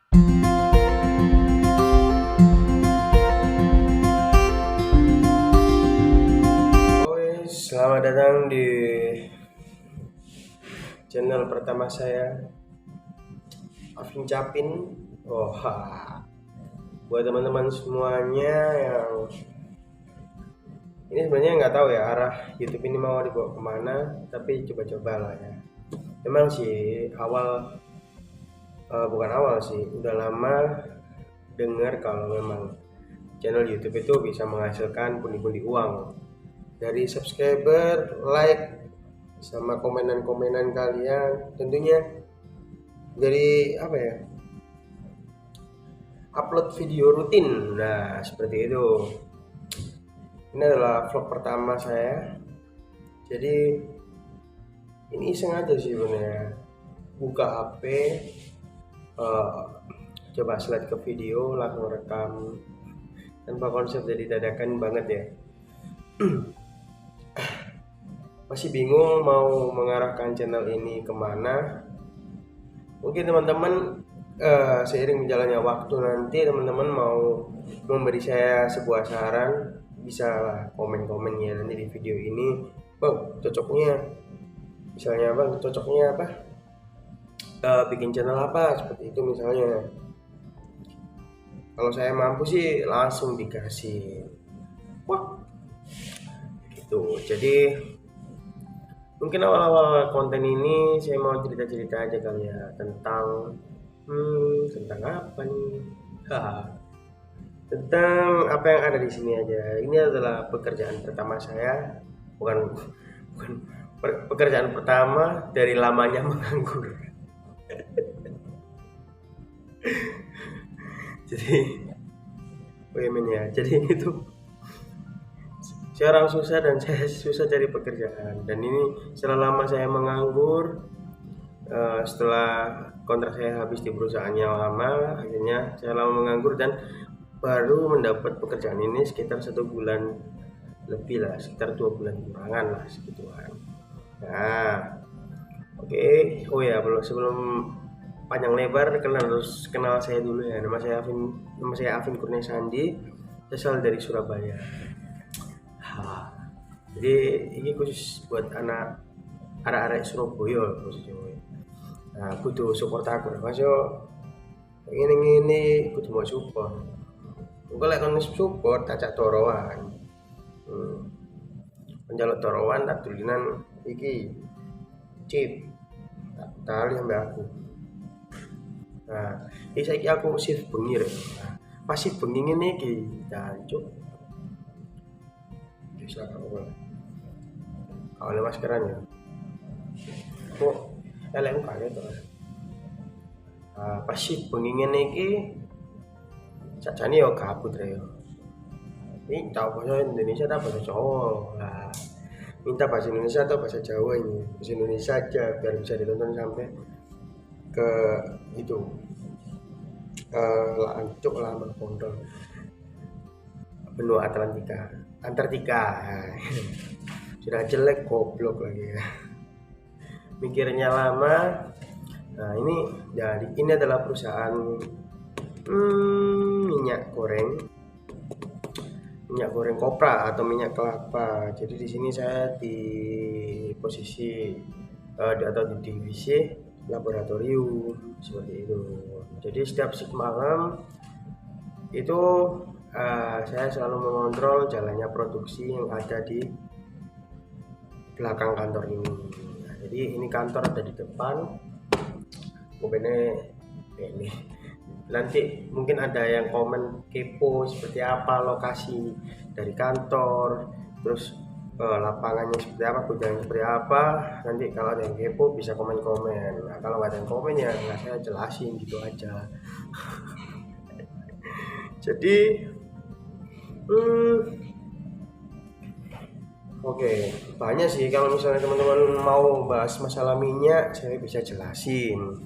Selamat datang di channel pertama saya, Afin Capin. Buat teman-teman semuanya yang ini sebenarnya nggak tahu ya arah YouTube ini mau dibawa kemana, tapi coba-coba lah ya. Memang sih bukan awal sih, udah lama dengar kalau memang channel YouTube itu bisa menghasilkan pundi-pundi uang dari subscriber, like, sama komenan-komenan kalian, tentunya dari upload video rutin. Nah, seperti itu. Ini adalah vlog pertama saya, jadi ini iseng aja sih sebenarnya, buka HP, coba slide ke video, langsung rekam tanpa konsep, jadi dadakan banget ya. Masih bingung mau mengarahkan channel ini kemana. Mungkin teman-teman seiring berjalannya waktu nanti teman-teman mau memberi saya sebuah saran, bisa komen-komen ya nanti di video ini. Bang, cocoknya misalnya apa, bikin channel apa, seperti itu misalnya. Kalau saya mampu sih langsung dikasih gitu. Jadi mungkin awal-awal konten ini saya mau cerita-cerita aja kali ya tentang apa nih? Tentang apa yang ada di sini aja. Ini adalah pekerjaan pertama saya, bukan pekerjaan pertama dari lamanya menganggur. Jadi jadi ini tuh saya orang susah dan saya susah cari pekerjaan, dan ini setelah lama saya menganggur, setelah kontrak saya habis di perusahaan yang lama, akhirnya saya lama menganggur dan baru mendapat pekerjaan ini sekitar 1 bulan lebih lah, sekitar 2 bulan kurangan lah segituan. Nah, oke. Oh ya, sebelum panjang lebar harus kenal saya dulu ya. Nama saya Afin Kurnia Sandi, asal dari Surabaya. Jadi ini khusus buat arek-arek Surabaya khususnya. Nah, kudu support aku. Mas yo ngene kudu mau support. Engko lek kon support acak toroan. Penjaluk toroan tak tulinan iki cheat. Tak tali ambek aku. Nah, iki saiki aku shift bengi rek. Nah, pas shift bengi ngene iki, jancuk. Bisa kalau maskeran ya. Kok elek kaget to. Pas shift bengi ngene iki sajane yo gabut re yo. Ini tahu bahasa Indonesia atau bahasa Jawa. Nah, minta bahasa Indonesia atau bahasa Jawa ini. Bahasa Indonesia aja biar bisa ditonton sampai ke itu. Lancuk lah Pondok. Benua Antartika. Sudah jelek goblok lagi ya. Mikirnya lama. Nah, ini adalah perusahaan minyak goreng kopra atau minyak kelapa. Jadi di sini saya di posisi atau di divisi laboratorium seperti itu. Jadi setiap shift malam itu saya selalu mengontrol jalannya produksi yang ada di belakang kantor ini. Nah, jadi ini kantor ada di depan. Ini nanti mungkin ada yang komen kepo seperti apa lokasi dari kantor, terus lapangannya seperti apa, gudangnya seperti apa. Nanti kalau ada yang kepo bisa komen-komen. Nah, kalau nggak ada yang komen ya nggak saya jelasin gitu aja. Jadi oke, banyak sih. Kalau misalnya teman-teman mau bahas masalah minyak, saya bisa jelasin.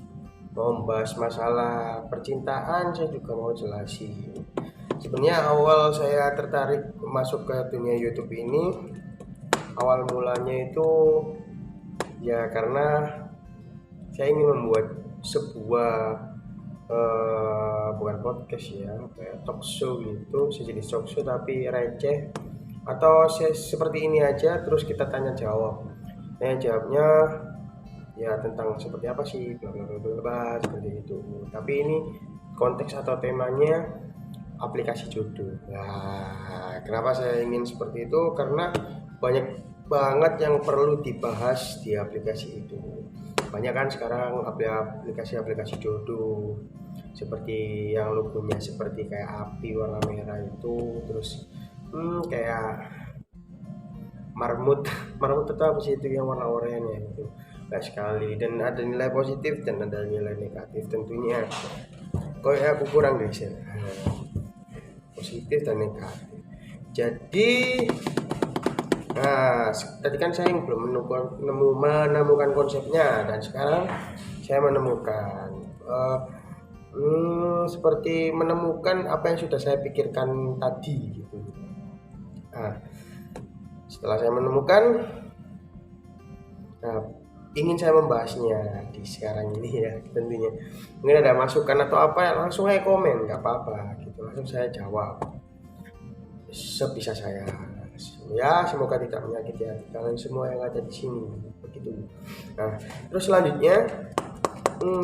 Mau bahas masalah percintaan, saya juga mau jelasin. Sebenarnya awal saya tertarik masuk ke dunia YouTube ini, awal mulanya itu ya karena saya ingin membuat sebuah podcast ya, kayak talk show gitu, sejenis talk show tapi receh, atau seperti ini aja terus kita tanya jawab. Tanya jawabnya ya tentang seperti apa sih, bla bla bla bla bla, seperti itu. Tapi ini konteks atau temanya aplikasi jodoh. Nah, kenapa saya ingin seperti itu? Karena banyak banget yang perlu dibahas di aplikasi itu. Banyak kan sekarang aplikasi-aplikasi jodoh, seperti yang logonya seperti kayak api warna merah itu, terus kayak marmut marmut itu apa sih, itu yang warna oranye itu, baik sekali, dan ada nilai positif dan ada nilai negatif tentunya. Kok ya aku kurang guys ya, positif dan negatif. Jadi tadi kan saya belum menemukan konsepnya, dan sekarang saya menemukan seperti menemukan apa yang sudah saya pikirkan tadi gitu. Nah, setelah saya menemukan, ingin saya membahasnya di sekarang ini ya, tentunya. Mungkin ada masukan atau apa ya, langsung aja komen, nggak apa-apa gitu, langsung saya jawab sebisa saya. Ya, semoga tidak menyakiti hati kalian semua yang ada di sini, begitu. Nah, terus selanjutnya,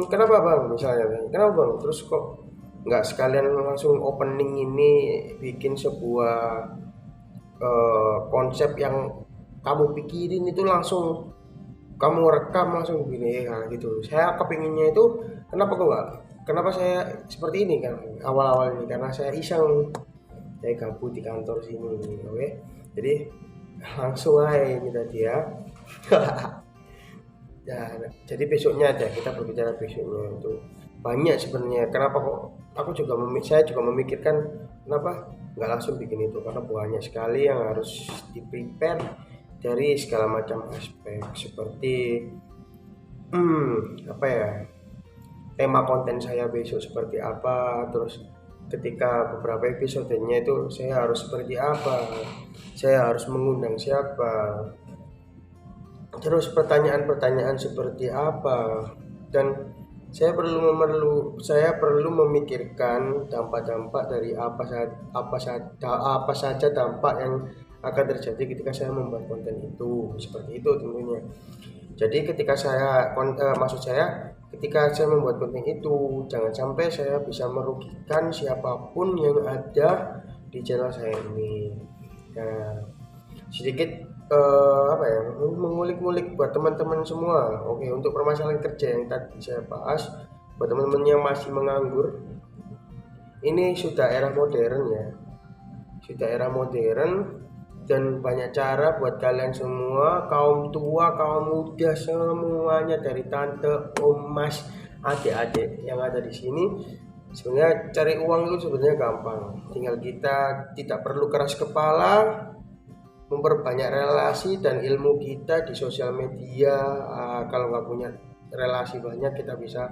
kenapa bang, misalnya, kenapa bang, terus kok nggak sekalian langsung opening ini bikin sebuah konsep yang kamu pikirin itu langsung kamu rekam langsung begini ya gitu. Saya kepinginnya itu kenapa saya seperti ini kan awal-awal ini, karena saya iseng, saya gabut di kantor sini, oke. Jadi langsung aja ini tadi ya. Ya, jadi besoknya aja kita berbicara, besoknya itu banyak sebenarnya. Kenapa kok saya juga memikirkan kenapa nggak langsung bikin itu, karena banyak sekali yang harus di-prepare dari segala macam aspek, seperti apa ya, tema konten saya besok seperti apa, terus ketika beberapa episodenya itu saya harus seperti apa, saya harus mengundang siapa, terus pertanyaan-pertanyaan seperti apa, dan saya perlu memikirkan dampak-dampak dari apa saja dampak yang akan terjadi ketika saya membuat konten itu, seperti itu tentunya. Jadi ketika ketika saya membuat konten itu, jangan sampai saya bisa merugikan siapapun yang ada di channel saya ini. Nah, sedikit mengulik-ngulik buat teman-teman semua. Oke, untuk permasalahan kerja yang tadi saya bahas, buat teman-teman yang masih menganggur, ini sudah era modern ya, dan banyak cara buat kalian semua, kaum tua, kaum muda, semuanya, dari tante, om, mas, adik-adik yang ada di sini. Sebenarnya cari uang itu sebenarnya gampang, tinggal kita tidak perlu keras kepala, memperbanyak relasi dan ilmu kita di sosial media. Kalau nggak punya relasi banyak, kita bisa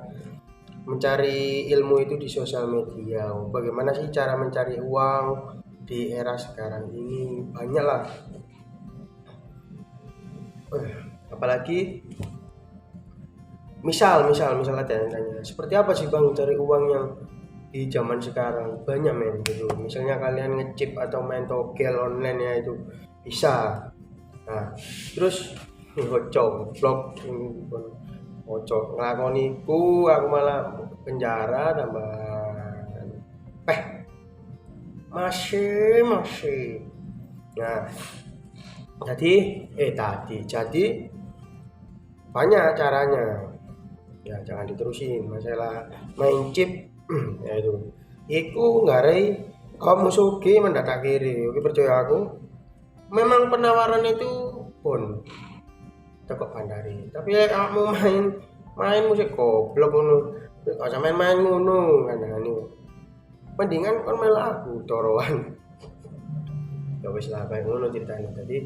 mencari ilmu itu di sosial media. Bagaimana sih cara mencari uang di era sekarang ini? Banyak lah, apalagi misal ada yang tanya, seperti apa sih bang cari uang yang di zaman sekarang? Banyak men gitu. Misalnya kalian ngechip atau main togel online ya, itu bisa. Nah, terus blog ngelakoniku, aku malah penjara tambah masih. Nah, jadi banyak caranya ya, jangan diterusin masalah main chip. Ya iku ngarai kamu suki mendadak kiri. Oke, percaya aku, memang penawaran itu pun cukup bandari, tapi kamu main musik goblok ngono, kok sampean main ngono kan, mendingan kon malah aku toroan. Ya wis lah, kayak ngono ceritanya. Tadi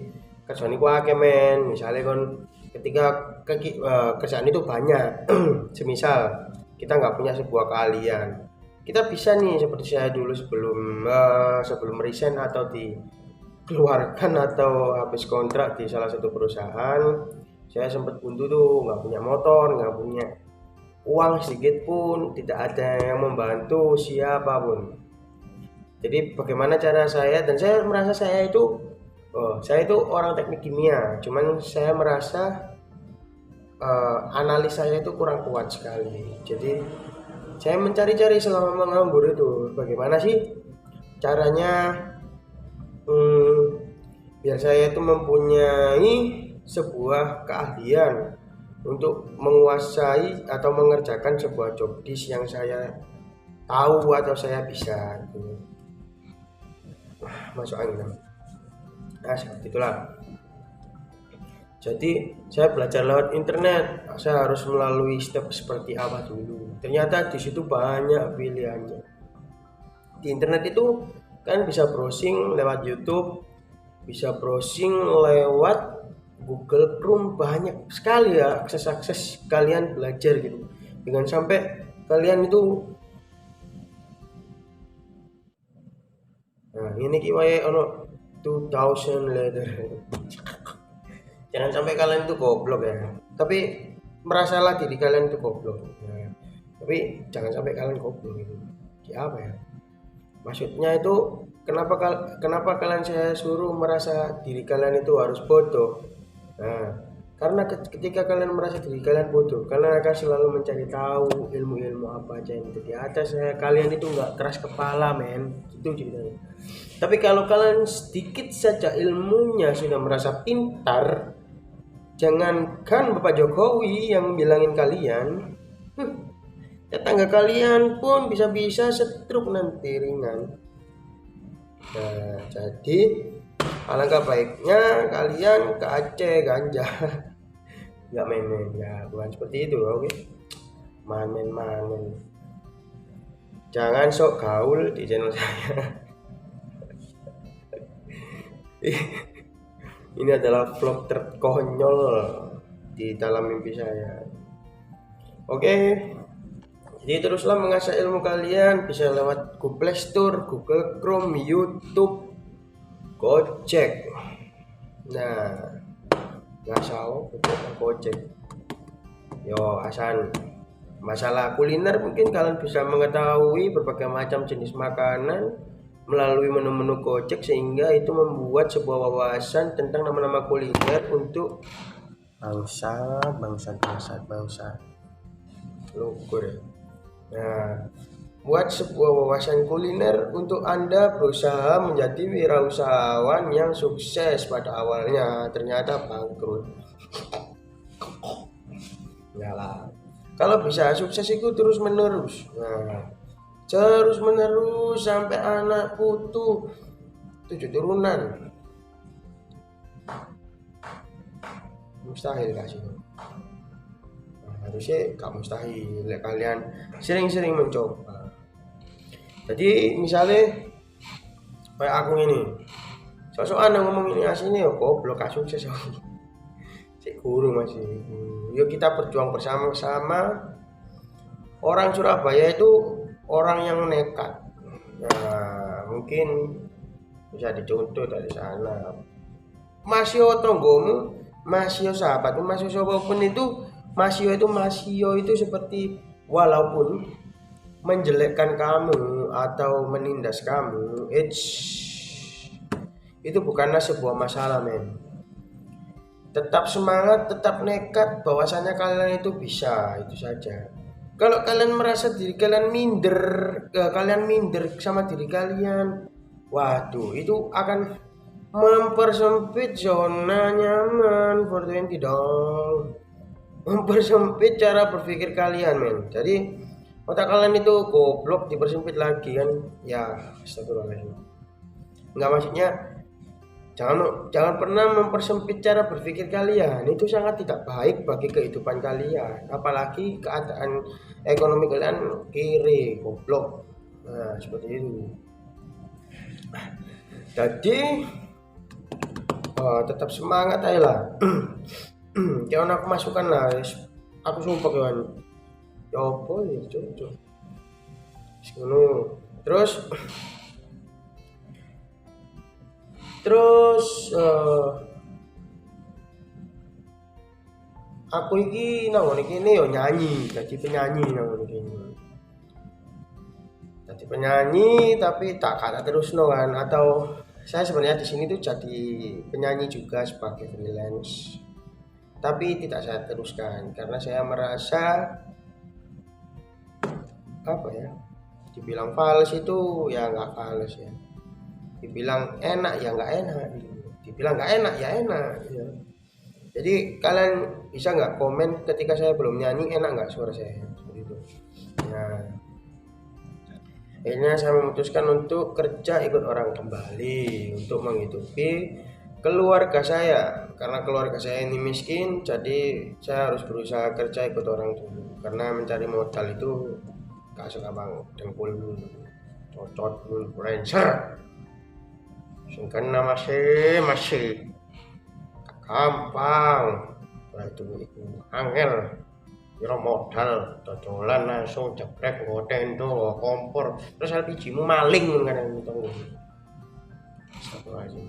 kerjaan iku akeh men, misale kon ketika kerjaan itu banyak semisal kita nggak punya sebuah keahlian, kita bisa nih seperti saya dulu sebelum resign atau dikeluarkan atau habis kontrak di salah satu perusahaan. Saya sempat buntu tuh, nggak punya motor, nggak punya uang sedikit pun, tidak ada yang membantu siapapun. Jadi bagaimana cara saya, dan saya merasa saya itu orang teknik kimia, cuman saya merasa analis saya itu kurang kuat sekali. Jadi saya mencari-cari selama menganggur itu bagaimana sih caranya biar saya itu mempunyai sebuah keahlian untuk menguasai atau mengerjakan sebuah job desk yang saya tahu atau saya bisa gitu. Masuk angin. Nah, seperti itulah. Jadi saya belajar lewat internet, saya harus melalui step seperti apa dulu. Ternyata di situ banyak pilihannya. Di internet itu kan bisa browsing lewat YouTube, bisa browsing lewat Google Chrome, banyak sekali ya akses kalian belajar gitu. Dengan sampai kalian itu ini kiwae ono 2000 letter. Jangan sampai kalian itu goblok ya. Tapi merasalah diri kalian itu goblok. Nah, tapi jangan sampai kalian goblok gitu. Siapa ya? Maksudnya itu kenapa kalian saya suruh merasa diri kalian itu harus bodoh? Nah, karena ketika kalian merasa diri kalian bodoh, kalian akan selalu mencari tahu ilmu-ilmu apa aja yang ada di atas. Kalian itu nggak keras kepala, men. Itu ceritanya. Tapi kalau kalian sedikit saja ilmunya sudah merasa pintar, jangankan Bapak Jokowi yang bilangin kalian, tetangga kalian pun bisa-bisa stroke nanti ringan. Nah, jadi alangkah baiknya kalian ke Aceh ganja. Nggak main-main ya, bukan seperti itu, oke? Main-main. Jangan sok gaul di channel saya. Ini adalah vlog terkonyol di dalam mimpi saya. Oke. Jadi teruslah mengasah ilmu kalian, bisa lewat Google Play Store, Google Chrome, YouTube, Gojek. Nah, ngasah Gojek. Yo, Hasan. Masalah kuliner mungkin kalian bisa mengetahui berbagai macam jenis makanan melalui menu-menu Gojek, sehingga itu membuat sebuah wawasan tentang nama-nama kuliner untuk bangsa lugur ya. Nah, buat sebuah wawasan kuliner untuk Anda berusaha menjadi wirausahawan yang sukses pada awalnya ternyata bangkrut. Ya lah. Kalau bisa sukses itu terus menerus. Nah, terus menerus sampai anak putu 7 turunan. Mustahil kasih. Harusnya gak mustahil kalian sering-sering mencoba. Jadi misalnya kayak aku ini, sosokan ngomong ini aslinya ya goblok gak sukses aku. Cek guru masih. Yuk kita berjuang bersama-sama. Orang Surabaya itu orang yang nekat. Nah, mungkin bisa dicontoh dari sana. Masio tonggomu, masio sahabatmu, masio siapapun itu, masio itu seperti walaupun menjelekkan kamu atau menindas kamu, itu bukanlah sebuah masalah, men. Tetap semangat, tetap nekat, bahwasanya kalian itu bisa, itu saja. Kalau kalian merasa diri kalian minder sama diri kalian, waduh, itu akan mempersempit zona nyaman for 20 dong. Mempersempit cara berpikir kalian, men. Jadi otak kalian itu goblok dipersempit lagi kan? Ya, astagfirullahaladzim. Enggak, maksudnya jangan pernah mempersempit cara berpikir kalian. Itu sangat tidak baik bagi kehidupan kalian, apalagi keadaan ekonomi kalian kiri goblok. Nah, seperti itu. Jadi tetap semangat aja lah. Jangan aku masukkan lah, aku sumpah kawan. Ya apa ya cocok. Terus aku iki nang ngene kene yo nyanyi, jadi penyanyi nang ngene kene. Jadi penyanyi tapi tak kata terus no kan, atau saya sebenarnya di sini tuh jadi penyanyi juga sebagai freelance. Tapi tidak saya teruskan karena saya merasa apa ya? Dibilang fals itu ya nggak fals ya. Dibilang enak ya nggak enak. Dibilang nggak enak ya enak. Ya. Jadi kalian bisa nggak komen ketika saya belum nyanyi enak nggak suara saya seperti itu. Nah, akhirnya saya memutuskan untuk kerja ikut orang kembali untuk menghidupi keluarga saya karena keluarga saya ini miskin, jadi saya harus berusaha kerja ikut orang dulu karena mencari modal itu gak segampang dengkul cocot influencer sing kena masih gampang itu angel kira modal dodolan langsung jebrek nggo tendo kompor terus LPG-mu maling kan itu satu aja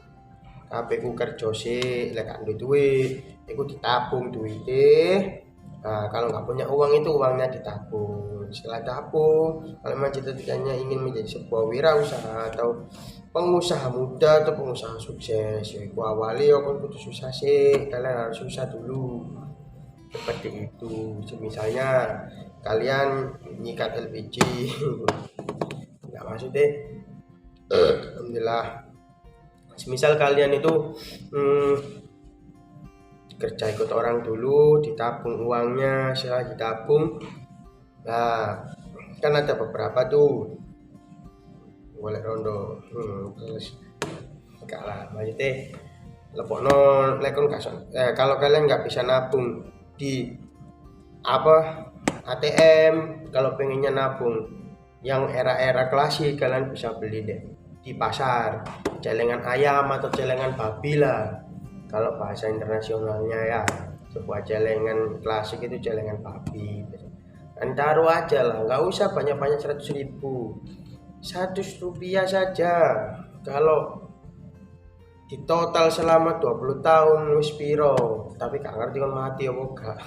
kabeh ku kerja sih lek gak duit iku ditabung duitnya. Nah, kalau nggak punya uang itu uangnya ditabung. Setelah tabung, kalau memang cita-citanya ingin menjadi sebuah wirausaha atau pengusaha muda atau pengusaha sukses, ya awali ya kan kudu susah sih, kalian harus susah dulu. Seperti itu. Misalnya kalian nyikat LPG, nggak maksudnya, alhamdulillah. Misal kalian itu kerja ikut orang dulu, ditabung uangnya, setelah ditabung, nah kan ada beberapa tuh boleh rondo, terus enggak lah, maksudnya lepokno lekon kason. Kalau kalian nggak bisa nabung di apa ATM, kalau pengennya nabung yang era-era klasik kalian bisa beli deh di pasar, celengan ayam atau celengan babi lah. Kalau bahasa internasionalnya ya, sebuah celengan klasik itu celengan babi. Dan taruh aja lah, nggak usah banyak-banyak 100.000, 100 rupiah saja. Kalau di total selama 20 tahun wis piro, tapi gak ngerti kan mati apa gak.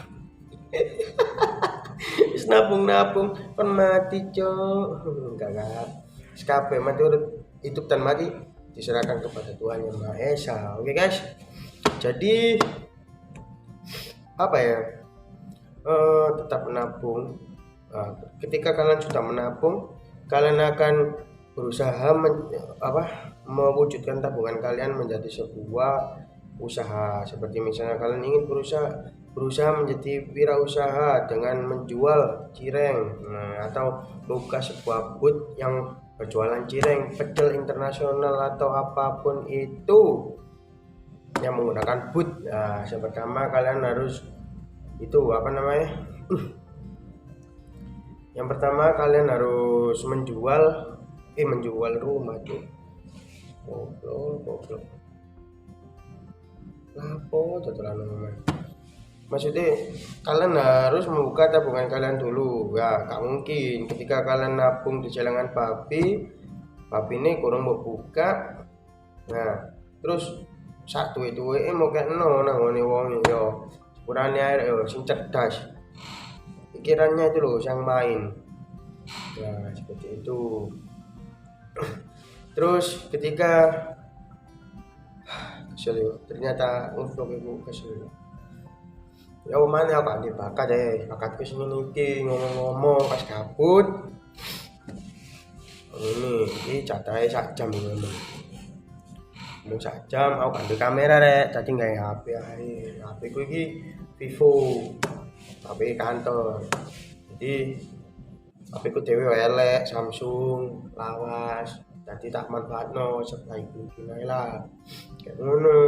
Wis nabung-nabung kan mati cok, enggak. Kabeh mati urut hidup dan mati diserahkan kepada Tuhan Yang Maha Esa. Oke guys. Jadi apa ya, tetap menabung. Ketika kalian sudah menabung, kalian akan berusaha mewujudkan tabungan kalian menjadi sebuah usaha. Seperti misalnya kalian ingin berusaha menjadi wirausaha dengan menjual cireng, atau buka sebuah booth yang berjualan cireng, pecel internasional atau apapun itu yang menggunakan boot. Nah, yang pertama kalian harus itu yang pertama kalian harus menjual rumah tuh. Goblok. Lapo totalan rumah. Maksudnya kalian harus membuka tabungan kalian dulu. Ya, gak mungkin ketika kalian nabung di celengan babi ini kurang mau buka. Nah, terus satu itu mau kayak nang ngene wong yo kurangnya air yo sing cerdas pikirannya itu loh yang main. Nah seperti itu. Terus ketika kesel ternyata untuk ibu kesel ya mana apa dibakat bakat kesini nih ngomong pas kabut ini catai sak jam mau sak jam aku ganti kamera rek tadi nggak HP ku iki Vivo HP kantor, jadi HP ku dewe elek Samsung lawas, tadi tak manfaatno sebaik mungkin ae lah kayak ngono.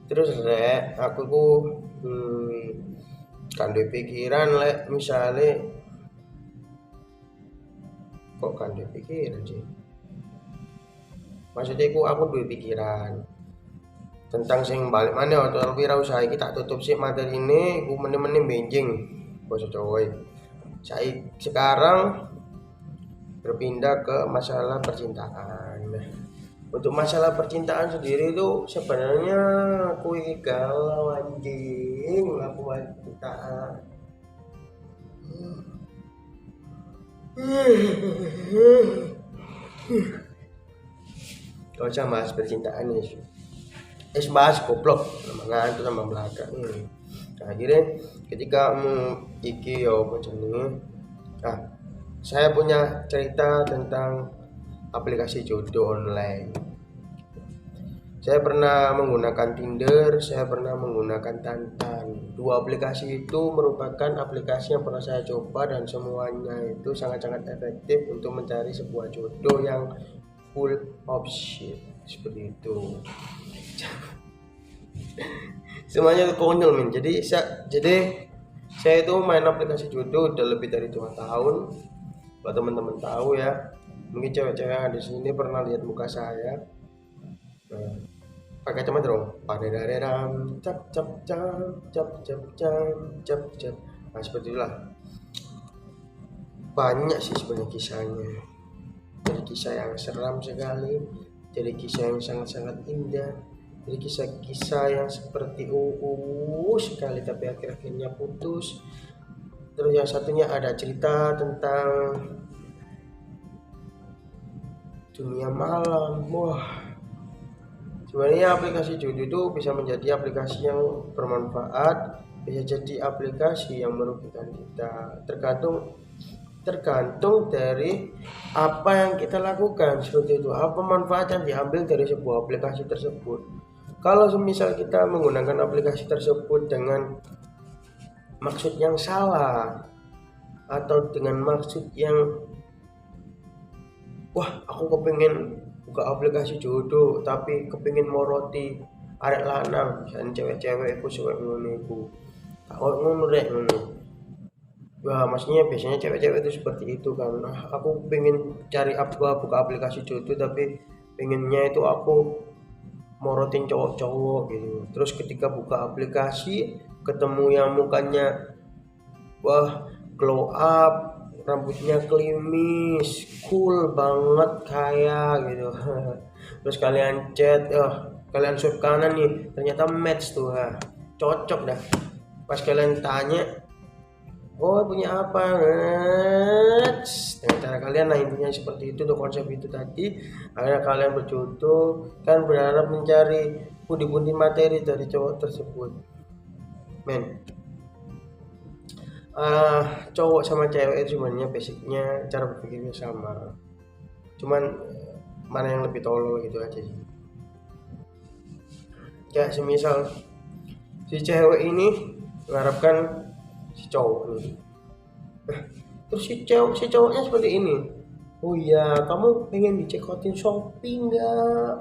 Terus rek aku ku kan pikiran lek misale kok kan pikiran sih, maksudnya aku duwe pikiran tentang sing balik mana atau wirausaha iki tak tutup sih materi ini aku mending benjing bos cowok. Saya sekarang berpindah ke masalah percintaan. Untuk masalah percintaan sendiri itu sebenarnya aku ini galau anjing, aku percintaan. Gak usah bahas percintaan ya. Bahas goblok ngantuk sama belakang. Nah, akhirnya ketika iki yo jenenge. Nah, saya punya cerita tentang aplikasi jodoh online. Saya pernah menggunakan Tinder, saya pernah menggunakan Tantan. Dua aplikasi itu merupakan aplikasi yang pernah saya coba dan semuanya itu sangat-sangat efektif untuk mencari sebuah jodoh yang full option seperti itu. Semuanya konyol men. Jadi saya itu main aplikasi jodoh udah lebih dari 2 tahun. Kalau teman-teman tahu ya, mungkin cewek-cewek yang di sini pernah lihat muka saya. Nah, pakai kacamata dong. Pada dareram, cap cap cap cap cap cap cap cap. Nah, seperti itulah. Banyak sih sebenarnya kisahnya. Jadi kisah yang seram sekali, jadi kisah yang sangat-sangat indah, jadi kisah-kisah yang seperti sekali tapi akhir-akhirnya putus. Terus yang satunya ada cerita tentang dunia malam. Wah, sebenarnya aplikasi jodoh itu bisa menjadi aplikasi yang bermanfaat, bisa jadi aplikasi yang merugikan kita, tergantung dari apa yang kita lakukan. Seperti itu, apa manfaat yang diambil dari sebuah aplikasi tersebut. Kalau semisal kita menggunakan aplikasi tersebut dengan maksud yang salah atau dengan maksud yang wah aku kepengen buka aplikasi jodoh tapi kepingin moroti arek lanang misalnya cewek-cewek aku suka ngono iku ngono rek ngono. Wah maksudnya biasanya cewek-cewek itu seperti itu kan. Aku pengen cari buka aplikasi jodoh tapi pengennya itu aku morotin cowok-cowok gitu. Terus ketika buka aplikasi ketemu yang mukanya wah glow up, rambutnya klimis, cool banget kayak gitu. Terus kalian chat, kalian swipe kanan nih, ternyata match tuh, cocok dah. Pas kalian tanya, oh punya apa? Dengan cara kalian, nah intinya seperti itu tuh konsep itu tadi. Akhirnya kalian berjodoh, kan berharap mencari pundi-pundi materi dari cowok tersebut, men. Cowok sama cewek itu sebenarnya basicnya cara berpikirnya sama, cuman mana yang lebih tolol gitu aja sih. Kayak semisal si cewek ini mengharapkan si cowok nih, terus si cowoknya seperti ini, oh iya kamu pengen dicekotin Shopee nggak?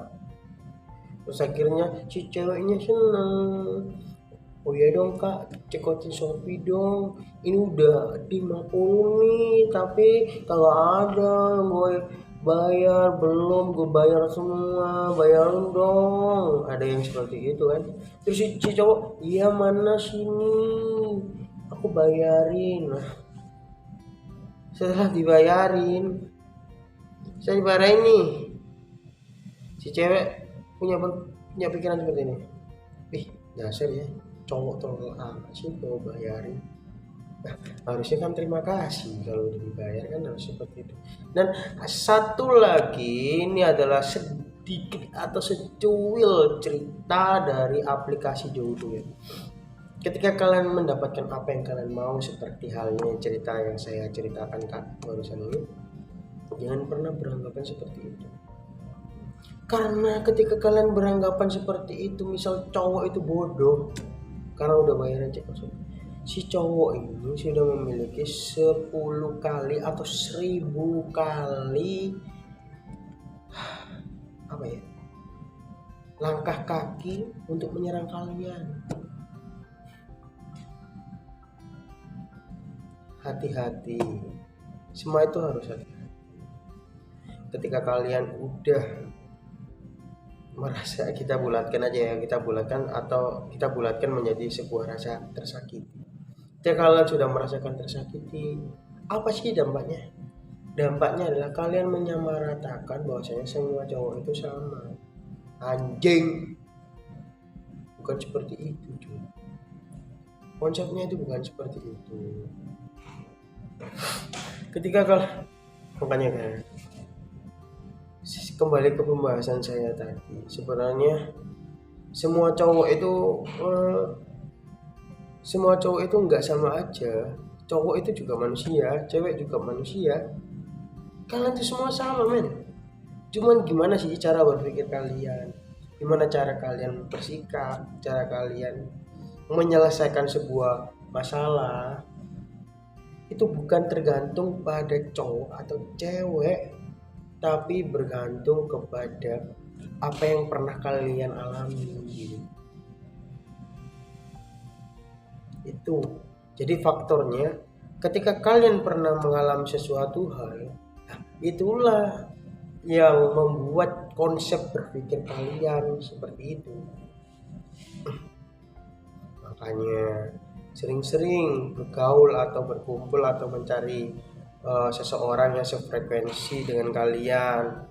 Terus akhirnya si ceweknya seneng, oh iya dong kak, cekotin Shopee dong. Ini udah 50 nih, tapi kalau ada yang gue bayar belum, gue bayar semua, bayarin dong. Ada yang seperti itu kan. Terus si cowok, iya mana sini, aku bayarin. Nah, setelah dibayarin, saya dibayarin nih. Si cewek punya pikiran seperti ini. Dasar ya. Cowok tolol amat sih mau bayarin. Nah, harusnya kan terima kasih kalau udah dibayar kan harus seperti itu. Dan satu lagi ini adalah sedikit atau secuil cerita dari aplikasi jodoh ya. Ketika kalian mendapatkan apa yang kalian mau seperti halnya cerita yang saya ceritakan barusan ini, jangan pernah beranggapan seperti itu. Karena ketika kalian beranggapan seperti itu, misal cowok itu bodoh karena udah bayaran cek langsung, si cowok ini sudah memiliki 10 kali atau 1000 kali apa ya, langkah kaki untuk menyerang kalian. Hati-hati, semua itu harus hati-hati. Ketika kalian udah merasa, kita bulatkan menjadi sebuah rasa tersakiti. Ketika kalian sudah merasakan tersakiti, apa sih dampaknya? dampaknya adalah kalian menyamaratakan bahwasanya semua cowok itu sama. Anjing, bukan seperti itu cuy. Konsepnya itu bukan seperti itu. Ketika makanya kan kembali ke pembahasan saya tadi, sebenarnya semua cowok itu nggak sama aja. Cowok itu juga manusia, cewek juga manusia. Kalian itu semua sama men. Cuman gimana sih cara berpikir kalian, gimana cara kalian bersikap, cara kalian menyelesaikan sebuah masalah. Itu bukan tergantung pada cowok atau cewek, tapi bergantung kepada apa yang pernah kalian alami. Itu jadi faktornya, ketika kalian pernah mengalami sesuatu hal, itulah yang membuat konsep berpikir kalian seperti itu. Makanya sering-sering bergaul atau berkumpul atau mencari seseorang yang sefrekuensi dengan kalian.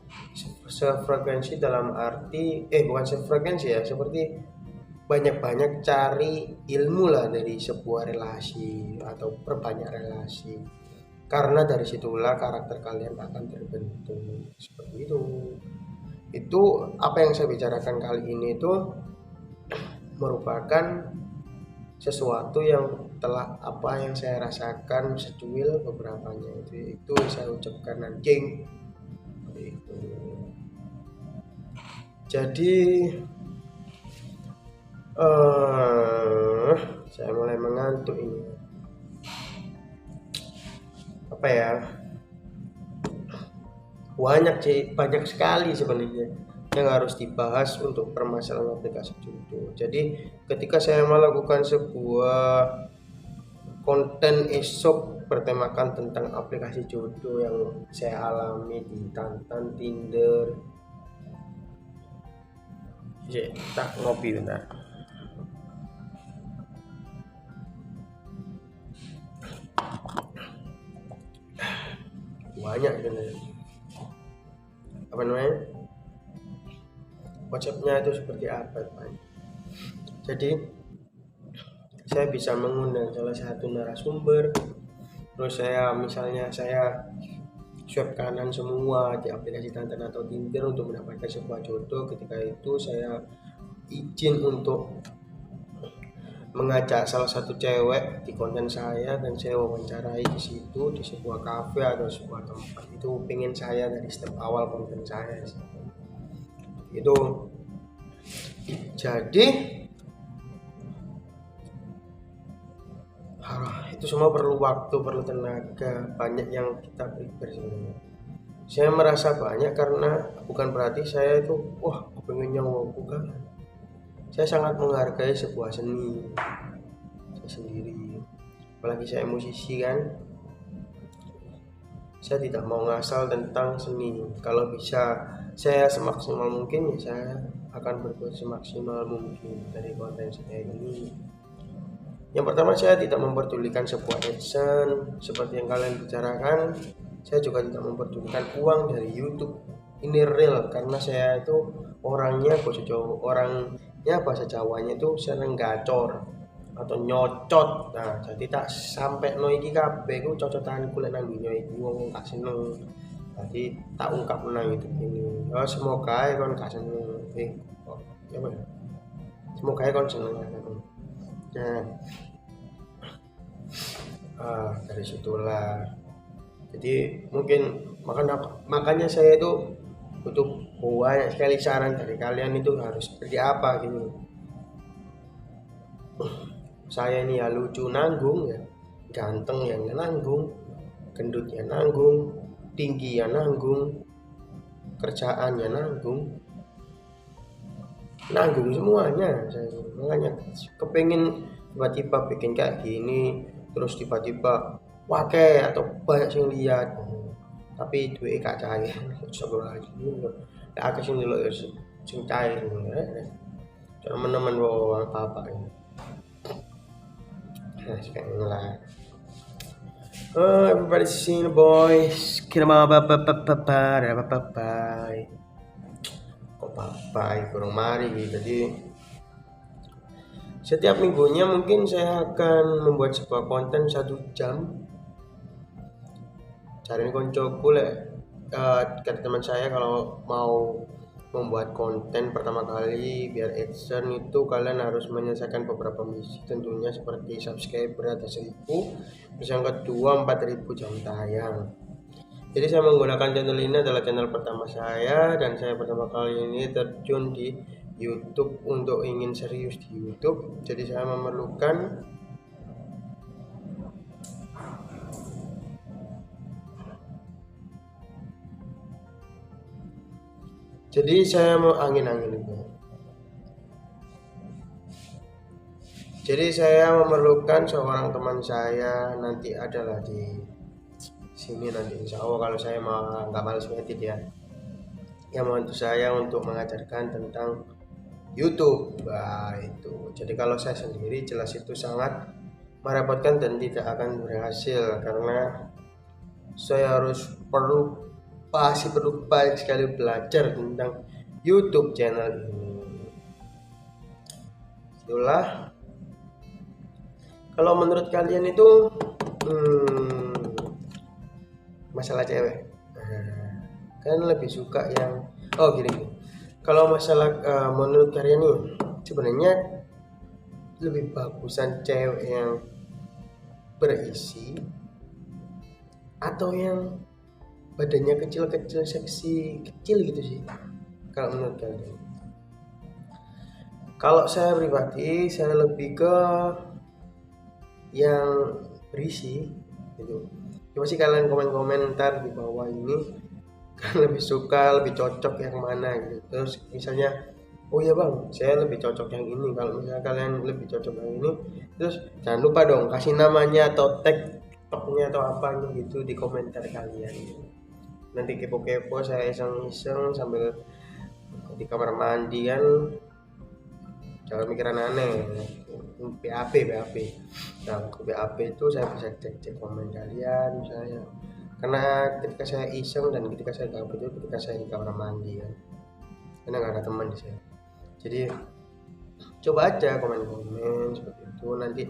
Sefrekuensi dalam arti bukan sefrekuensi ya, seperti banyak-banyak cari ilmu lah dari sebuah relasi atau perbanyak relasi, karena dari situlah karakter kalian akan terbentuk seperti itu. Apa yang saya bicarakan kali ini itu merupakan sesuatu yang apa yang saya rasakan secuil beberapanya itu saya ucapkan anjing itu. Jadi saya mulai mengantuk ini. Apa ya? Banyak sekali sebenarnya yang harus dibahas untuk permasalahan aplikasi jodoh. Jadi ketika saya melakukan sebuah konten esok bertemakan tentang aplikasi jodoh yang saya alami di Tantan, Tinder. Tak ngopi bentar. Banyak sebenarnya. Apa namanya? Konsepnya itu seperti apa Pak? Jadi saya bisa mengundang salah satu narasumber, terus saya swipe kanan semua di aplikasi Tantan atau Tinder untuk mendapatkan sebuah jodoh. Ketika itu saya izin untuk mengajak salah satu cewek di konten saya dan saya wawancarai di situ di sebuah kafe atau sebuah tempat. Itu pengen saya dari step awal konten saya itu. Jadi itu semua perlu waktu, perlu tenaga, banyak yang kita prepare sebenarnya. Saya merasa banyak karena bukan berarti saya itu pengennya bukan. Saya sangat menghargai sebuah seni saya sendiri, apalagi saya musisi kan. Saya tidak mau ngasal tentang seni. Kalau bisa saya semaksimal mungkin ya saya akan berbuat semaksimal mungkin dari konten saya ini. Yang pertama, saya tidak memperdulikan sebuah action seperti yang kalian bicarakan. Saya juga tidak memperdulikan uang dari YouTube. Ini real karena saya itu orangnya bahasa Jawanya itu sering gacor atau nyocot. Nah, jadi tak sampai no iki kabeh iku cocotan kulit nang dunya iki wong gak seneng. Jadi tak ungkap nang YouTube ini. Semoga kon gak seneng. Semoga kon seneng. Nah, dari situlah. Jadi mungkin makanya saya itu butuh banyak sekali saran dari kalian itu harus seperti apa gitu. Saya ini ya lucu nanggung ya, ganteng ya nanggung, gendut ya nanggung, tinggi ya nanggung, kerjaan ya nanggung semuanya. Saya makanya kepengen tiba-tiba bikin kayak gini, terus tiba-tiba wakai atau banyak yang lihat, tapi duit gak cair. Sebenarnya aku sini lo sing cair teman-teman bawa apa ini. Nah, sekarang lah. Everybody seen the boys. Kira mau bye. Kok bye kurang mari. Jadi setiap minggunya mungkin saya akan membuat sebuah konten 1 jam. Cari koncoku kata teman saya kalau mau membuat konten pertama kali biar adsense itu kalian harus menyelesaikan beberapa misi, tentunya seperti subscriber atau 1000, terus yang kedua 4000 jam tayang. Jadi saya menggunakan channel ini adalah channel pertama saya, dan saya pertama kali ini terjun di YouTube untuk ingin serius di YouTube. Jadi saya memerlukan saya mau angin-angin itu. Jadi saya memerlukan seorang teman saya nanti adalah di sini nanti, insya Allah kalau saya mau nggak males ngedit ya, yang membantu saya untuk mengajarkan tentang YouTube. Nah itu, jadi kalau saya sendiri jelas itu sangat merepotkan dan tidak akan berhasil, karena saya harus perlu banyak sekali belajar tentang YouTube channel ini. Itulah, kalau menurut kalian itu masalah cewek, kalian lebih suka yang gini. Kalau masalah menurut kalian nih, sebenarnya lebih bagusan cewek yang berisi atau yang badannya kecil-kecil, seksi, kecil gitu sih kalau menurut kalian? Kalau saya pribadi, saya lebih ke yang berisi gitu. Coba sih kalian komen-komentar di bawah ini, kalian lebih suka, lebih cocok yang mana gitu. Terus misalnya, oh ya bang, saya lebih cocok yang ini. Kalau misalnya kalian lebih cocok yang ini, terus jangan lupa dong kasih namanya atau tag TikToknya atau apanya gitu di komentar kalian. Nanti kepo-kepo saya iseng-iseng sambil di kamar mandi kan, jangan mikiran aneh. BAP. Nah, BAP itu saya bisa cek komen kalian misalnya, karena ketika saya iseng dan ketika saya gabut itu ketika saya di kamar mandi kan, karena nggak ada teman di sana. Jadi coba aja komen seperti itu, nanti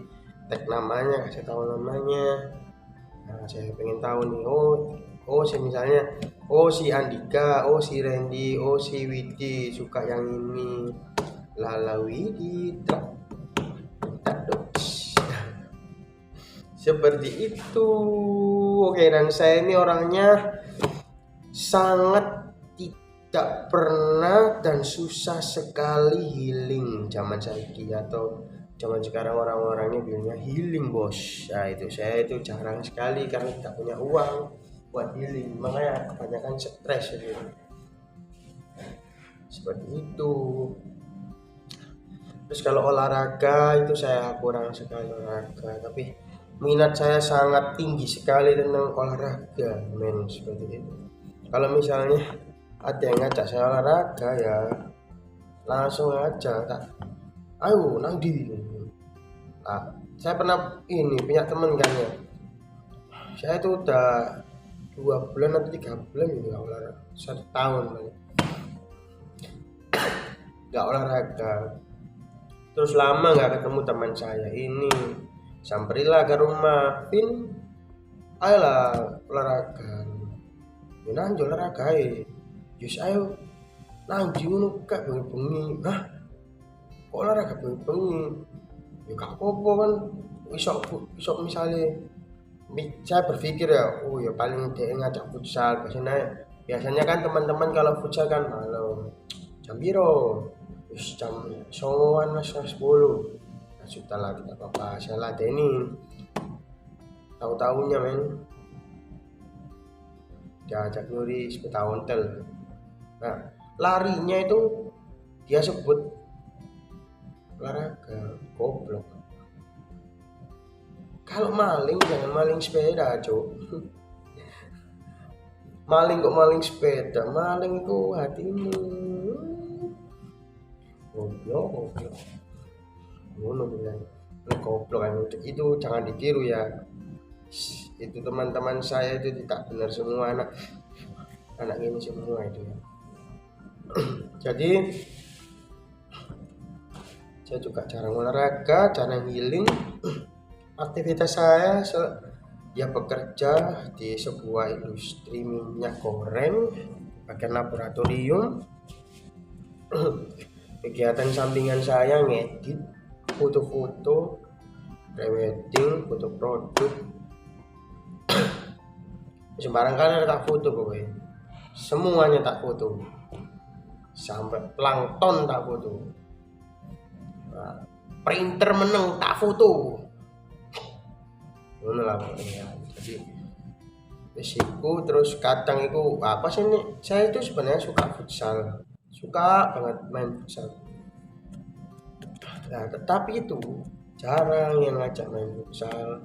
tag namanya, kasih tahu namanya. Nah, saya pengen tahu nih, oh si misalnya, si Andika, si Randy, si Widi suka yang ini, Lala Widi seperti itu. Oke, dan saya ini orangnya sangat tidak pernah dan susah sekali healing zaman saiki atau zaman sekarang. Orang-orangnya bilangnya healing bos. Nah itu, saya itu jarang sekali karena tidak punya uang buat healing, makanya kebanyakan stres gitu. Seperti itu. Terus kalau olahraga itu saya kurang sekali olahraga, tapi minat saya sangat tinggi sekali tentang olahraga, men, seperti itu. Kalau misalnya ada yang ngajak saya olahraga ya langsung aja, ayo nanti. Saya pernah punya temen kan ya, saya itu udah 2 bulan atau 3 bulan gitu gak olahraga, 1 tahun gak olahraga. Terus lama gak ketemu teman saya ini, samperilah ke rumah, Vin, ayolah olahraga. Nanti olahraga Yus ayo nanti ngono kak bengi-bengi. Hah? Kok olahraga bengi-bengi? Ya gak apa-apa kan, besok misalnya saya berpikir ya, ya paling dia ngajak futsal. Biasanya kan teman-teman kalau futsal kan malam jam piro? Jam 9:00 mas 10. Nah, sudah lah, tidak apa-apa, saya ladeni. Tahu-tahunya men diajak nyuri sepeda ontel. Nah, larinya itu dia sebut olahraga, goblok. Kalau maling jangan maling sepeda, cok. Maling kok maling sepeda, maling itu hatimu. Goblok. Ngono bilang. Goblok kan itu jangan ditiru ya. itu teman-teman saya itu tidak benar semua, anak ini semua itu ya. Jadi saya juga jarang olahraga, jarang healing. Aktivitas saya ya bekerja di sebuah industri minyak goreng bagian laboratorium. Kegiatan sampingan saya ngedit foto-foto, pre-wedding, foto produk, sembarang kali tak foto pokoknya, semuanya tak foto, sampai plankton tak foto, nah, printer meneng tak foto, ngono lah pokoknya. Jadi risiko. Terus kadang itu apa sih nih, saya itu sebenarnya suka futsal, suka banget main futsal. Nah, tetapi itu jarang yang ngajak main futsal.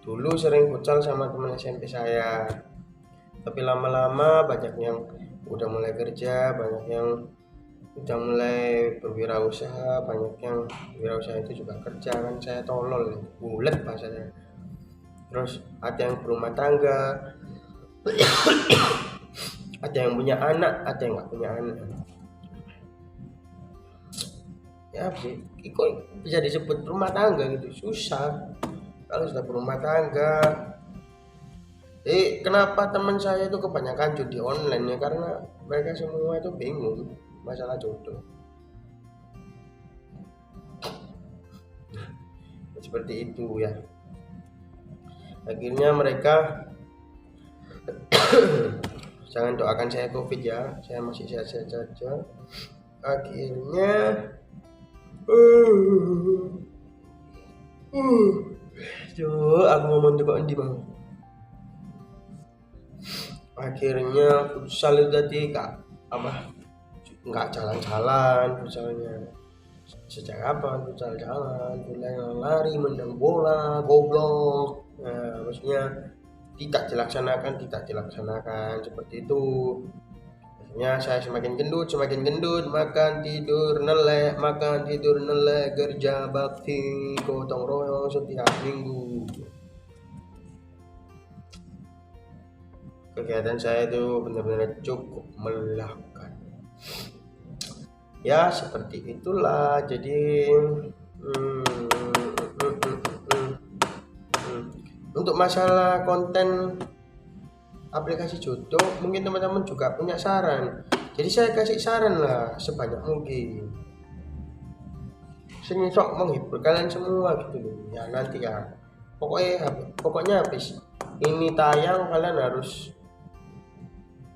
Dulu sering futsal sama teman SMP saya, tapi lama-lama banyak yang udah mulai kerja, banyak yang udah mulai berwirausaha, banyak yang wirausaha itu juga kerja, kan saya tolol, bulet bahasanya. Terus ada yang berumah tangga, ada yang punya anak, ada yang nggak punya anak. Ya sih, kok bisa disebut rumah tangga gitu, susah kalau sudah berumah tangga. Kenapa teman saya itu kebanyakan judi online ya, karena mereka semua itu bingung masalah jodoh. Seperti itu ya. Akhirnya mereka jangan doakan saya COVID ya, saya masih sehat-sehat saja. Akhirnya aku ngomong tuh kok endi bang. Akhirnya futsal itu tadi nggak jalan-jalan futsalnya. Sejak kapan futsal jalan? Mulai lari menang bola, goblok. Nah, maksudnya tidak dilaksanakan seperti itu. Akhirnya saya semakin gendut, makan tidur nelek, kerja bakti, gotong royong setiap minggu. Kegiatan saya itu benar-benar cukup melelahkan. Ya seperti itulah. Jadi untuk masalah konten aplikasi jodoh, mungkin teman-teman juga punya saran. Jadi saya kasih saran lah sebanyak mungkin, sok menghibur kalian semua gitu loh. Ya nanti ya, pokoknya habis ini tayang kalian harus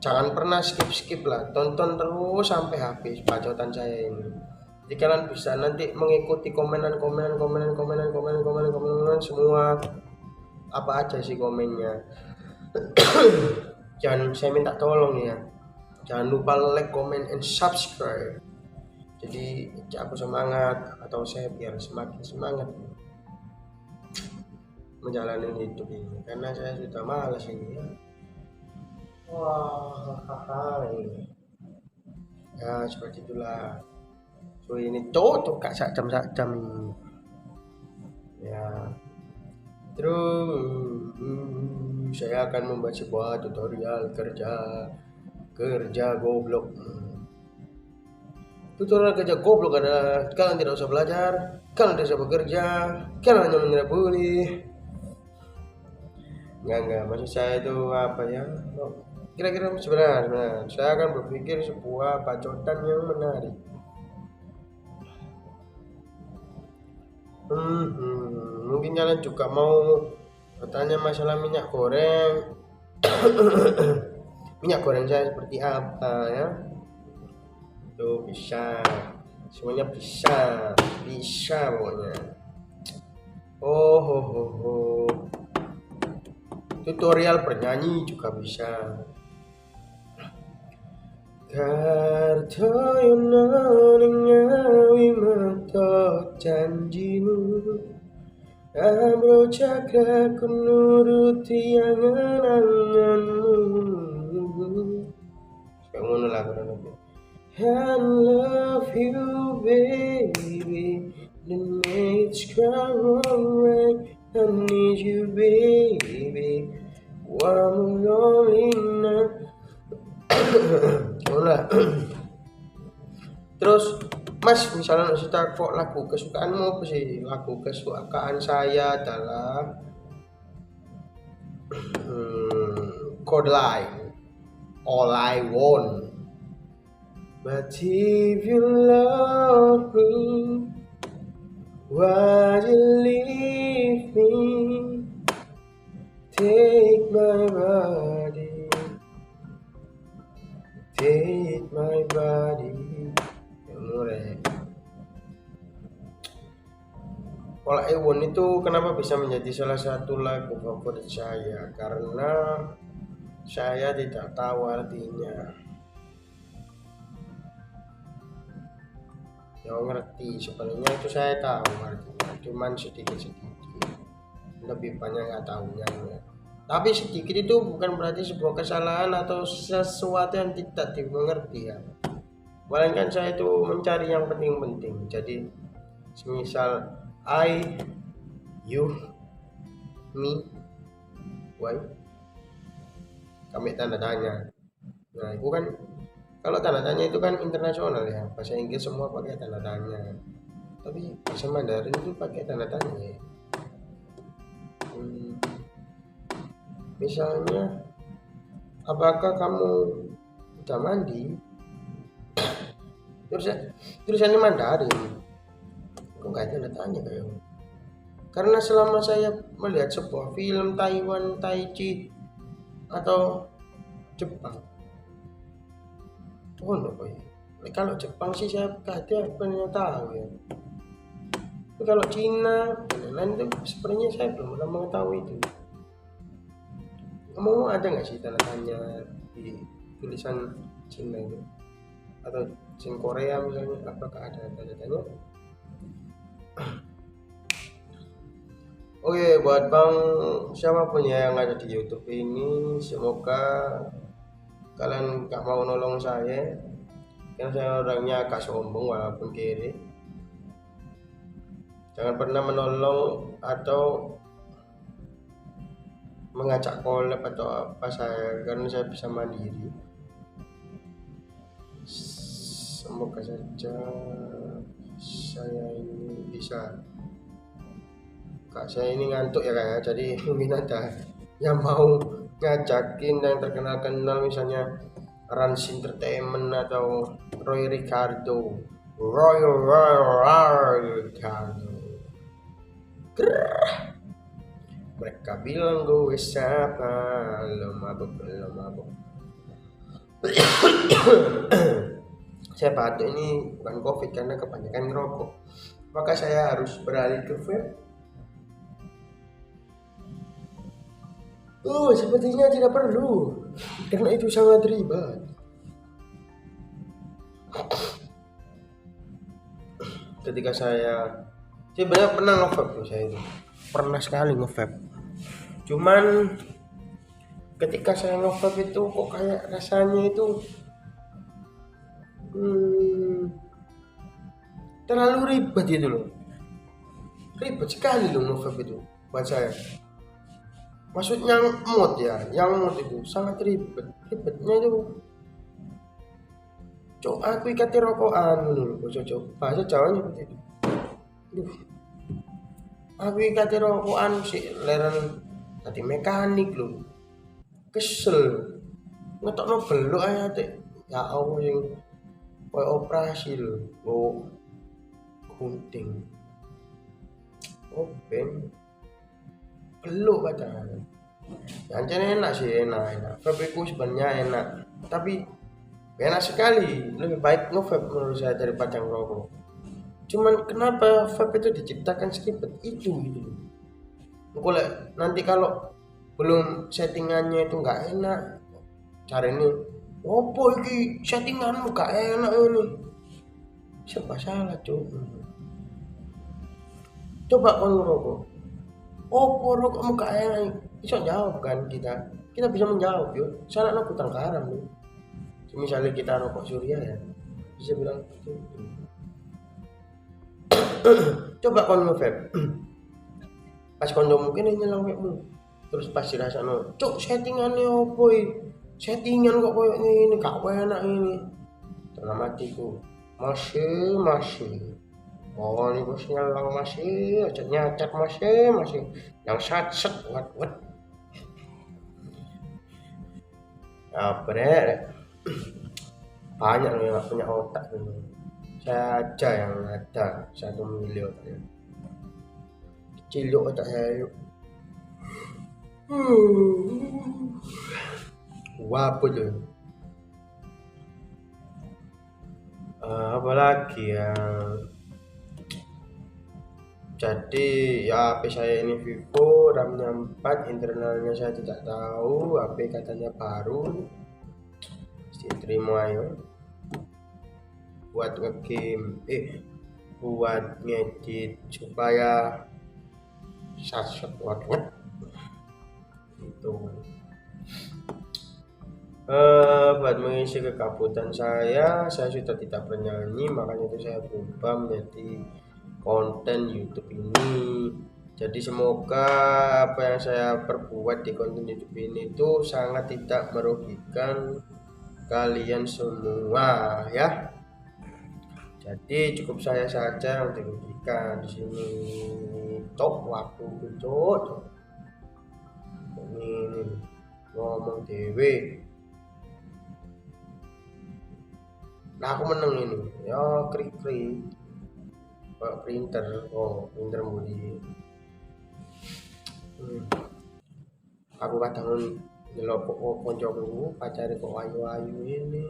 jangan pernah skip lah, tonton terus sampai habis bacotan saya ini. Jadi kalian bisa nanti mengikuti komenan semua, apa aja sih komennya. Jangan, saya minta tolong ya, jangan lupa like, comment, and subscribe. Jadi aku semangat, atau saya biar semakin semangat menjalani hidup ini, karena saya sudah malas ini ya. Ya seperti itulah. So ini cocok kak sak jam ini. Ya. Terus saya akan membuat sebuah tutorial kerja goblok. Tutorial kerja goblok adalah kalian tidak usah belajar, kalian tidak usah bekerja, kalian hanya menyerabuli. Enggak, maksud saya itu apa ya? Kira-kira sebenarnya saya akan berpikir sebuah bacotan yang menarik. Mungkin kalian juga mau bertanya masalah minyak goreng. Minyak goreng saya seperti apa ya? Itu bisa, semuanya bisa pokoknya. Tutorial bernyanyi juga bisa. Kartoyonaning mata janjimu, Amro cakra ku nuruti angan-anganmu. Kayak ngono lah kurang lebih. I love you baby, the nights come right, I need you baby. Wamulolina. Olah. Terus Mas, misalnya kita kok lagu kesukaanmu apa sih? Lagu kesukaan saya adalah Codeline, All I Want. But if you love me, why you leave me? Take my body, take my body. All I Want itu kenapa bisa menjadi salah satu lagu favorit saya? Karena saya tidak tahu artinya. Yang ngerti sebenarnya itu saya tahu artinya, cuman sedikit-sedikit, lebih banyak nggak tahunya ya. Tapi sedikit itu bukan berarti sebuah kesalahan atau sesuatu yang tidak dimengerti ya. Melainkan saya itu mencari yang penting-penting. Jadi semisal I, you, me, why, kami tanda tanya. Nah itu kan, kalau tanda tanya itu kan internasional ya, bahasa Inggris semua pakai tanda tanya. Tapi bahasa Mandarin itu pakai tanda tanya ya. Misalnya, apakah kamu udah mandi? Tulisannya Mandarin. Kok nggak tanda tanya kayak? Karena selama saya melihat sebuah film Taiwan, Taichi, atau Jepang, oh no, kalau Jepang sih saya pernah tahu ya. Tapi kalau Cina dan lain itu sebenarnya saya belum pernah mengetahui itu. Kamu ada nggak sih tanda tanya di tulisan Cina itu atau Cina Korea misalnya, apakah ada tanda tanya? Oke, buat bang siapapun ya yang ada di YouTube ini, semoga kalian gak mau nolong saya, karena saya orangnya agak sombong walaupun kiri. Jangan pernah menolong atau mengajak collab atau apa saya, karena saya bisa mandiri. Semoga saja saya ini bisa. Kak saya ini ngantuk ya kayak, jadi mungkin ada yang mau ngajakin yang terkenal-kenal, misalnya Rans Entertainment atau Roy Ricardo. Mereka bilang gue siapa, lo mabuk. Saya batuk ini bukan COVID karena kebanyakan ngerokok, maka saya harus beralih ke vape. Oh, sepertinya tidak perlu, karena itu sangat ribet. Ketika saya sebenarnya pernah nge-vape tuh, saya itu pernah sekali nge-vape. Cuman ketika saya nge-vape itu kok kayak rasanya itu terlalu ribet gitu loh. Ribet sekali loh nge-vape itu buat saya. Maksudnya mood ya, yang mood itu sangat ribetnya itu. Cok, aku ikati rokokan dulu, cok. Bahasa Jawanya seperti itu. Aku ikati rokokan si leren tadi mekanik loh. Kesel. Ngetokno belok aja teh. Ya Allah yang koyo operasi loh. Oh. Gunting. Oh, ben. Beluk padahal. Jangan enak sih, enak. Vape ku sebenarnya enak, tapi enak sekali. Lebih baik nge-vape menurut saya daripada ngerokok. Cuman kenapa vape itu diciptakan seribet itu gitu. Nanti kalau belum settingannya itu nggak enak, cara ini, opo iki settinganmu gak enak ini. Siapa salah coba? Coba kau ngerokok. Oh, rokokmu gak enak. Bisa jawab kan kita bisa menjawab yuk. Salah no kutang karam yuk. Misalnya kita rokok Surya ya, bisa bilang gitu. Coba kau nge-vape. Pas kondom mungkin ini nyelang vape-mu. Terus pas dirasakno, cuk settingannya opo iki? Settingan kok koyo ngene, gak enak ini. Dalam hatiku, masih. Oh ini bosnya lang masih, aja nyacat masih. Yang sat wat. Bre, banyak loh yang gak punya otak ini. Saya aja yang ada 1 miliar otaknya. Kecil otak saya. Apa tuh? Apalagi ya, jadi ya HP saya ini Vivo, RAM-nya 4, internalnya saya tidak tahu, HP katanya baru, mesti terima ya. Buat ngegame, buat ngedit supaya sat wat itu. Buat mengisi kekabutan saya sudah tidak bernyanyi, makanya itu saya berubah menjadi konten YouTube ini. Jadi semoga apa yang saya perbuat di konten YouTube ini itu sangat tidak merugikan kalian semua ya. Jadi cukup saya saja yang dirugikan di sini. Tok waktu cok. Ini ngomong dewe. Nah aku menang ini ya krik printer mudi aku kadang ndelok koncoku pacare kok ayu ini,